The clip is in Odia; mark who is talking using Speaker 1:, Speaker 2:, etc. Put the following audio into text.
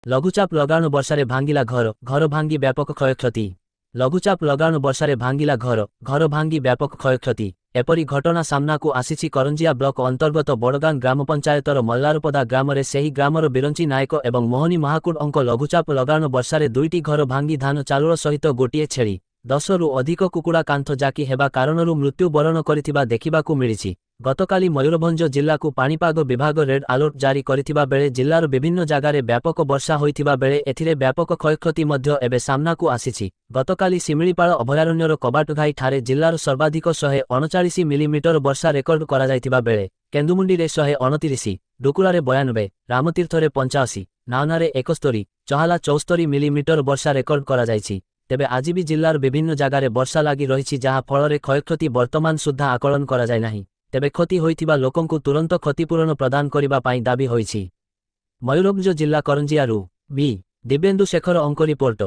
Speaker 1: লঘুচাপ লগানো বর্ষারে ভাঙ্গিলা ঘর ঘর ভাঙ্গি ব্যাপক ক্ষয়ক্ষতি। লঘুচাপ লগানো বর্ষাରେ ଭାଙ୍ଗିଲା ଘର ଘର ଭାଙ୍ଗି ବ୍ୟାପକ କ୍ଷୟକ୍ଷତି। ଏପରି ଘଟଣା ସାମ୍ନାକୁ ଆସିଛି କରଞ୍ଜିଆ ବ୍ଲକ ଅନ୍ତର୍ଗତ ବଡ଼ଗାଁ ଗ୍ରାମପଞ୍ଚାୟତର ମଲ୍ଲାରପଦା ଗ୍ରାମରେ। ସେହି ଗ୍ରାମର ବିରଞ୍ଚି ନାୟକ ଏବଂ ମୋହନୀ ମହାକୁଡ଼ଙ୍କ ଲଘୁଚାପ ଲଗାଣ ବର୍ଷାରେ ଦୁଇଟି ଘର ଭାଙ୍ଗି ଧାନ ଚାଉଳ ସହିତ ଗୋଟିଏ ଛେଳି 10ରୁ ଅଧିକ କୁକୁଡ଼ା କାନ୍ଥ ଜାକି ହେବା କାରଣରୁ ମୃତ୍ୟୁବରଣ କରିଥିବା ଦେଖିବାକୁ ମିଳିଛି। ଗତକାଲି ମୟୂରଭଞ୍ଜ ଜିଲ୍ଲାକୁ ପାଣିପାଗ ବିଭାଗ ରେଡ୍ ଆଲର୍ଟ ଜାରି କରିଥିବା ବେଳେ ଜିଲ୍ଲାର ବିଭିନ୍ନ ଜାଗାରେ ବ୍ୟାପକ ବର୍ଷା ହୋଇଥିବା ବେଳେ ଏଥିରେ ବ୍ୟାପକ କ୍ଷୟକ୍ଷତି ମଧ୍ୟ ଏବେ ସାମ୍ନାକୁ ଆସିଛି। ଗତକାଲି ଶିମିଳିପାଳ ଅଭୟାରଣ୍ୟର କବାଟଘାଇ ଠାରେ ଜିଲ୍ଲାର ସର୍ବାଧିକ 139 ମିଲିମିଟର ବର୍ଷା ରେକର୍ଡ କରାଯାଇଥିବା ବେଳେ କେନ୍ଦୁମୁଣ୍ଡିରେ 129, ଡୁକୁରାରେ 92, ରାମତୀର୍ଥରେ 85, ନାଓନାରେ 71, ଚହାଲା 74 ମିଲିମିଟର ବର୍ଷା ରେକର୍ଡ କରାଯାଇଛି। ତେବେ ଆଜି ବି ଜିଲ୍ଲାର ବିଭିନ୍ନ ଜାଗାରେ ବର୍ଷା ଲାଗି ରହିଛି, ଯାହା ଫଳରେ କ୍ଷୟକ୍ଷତି ବର୍ତ୍ତମାନ ସୁଦ୍ଧା ଆକଳନ କରାଯାଇ ନାହିଁ। ତେବେ କ୍ଷତି ହୋଇଥିବା ଲୋକଙ୍କୁ ତୁରନ୍ତ କ୍ଷତିପୂରଣ ପ୍ରଦାନ କରିବା ପାଇଁ ଦାବି ହୋଇଛି। ମୟୂରଭଞ୍ଜ ଜିଲ୍ଲା କରଞ୍ଜିଆରୁ ବି ଦିବ୍ୟେନ୍ଦୁ ଶେଖର ଅଙ୍କ ରିପୋର୍ଟ।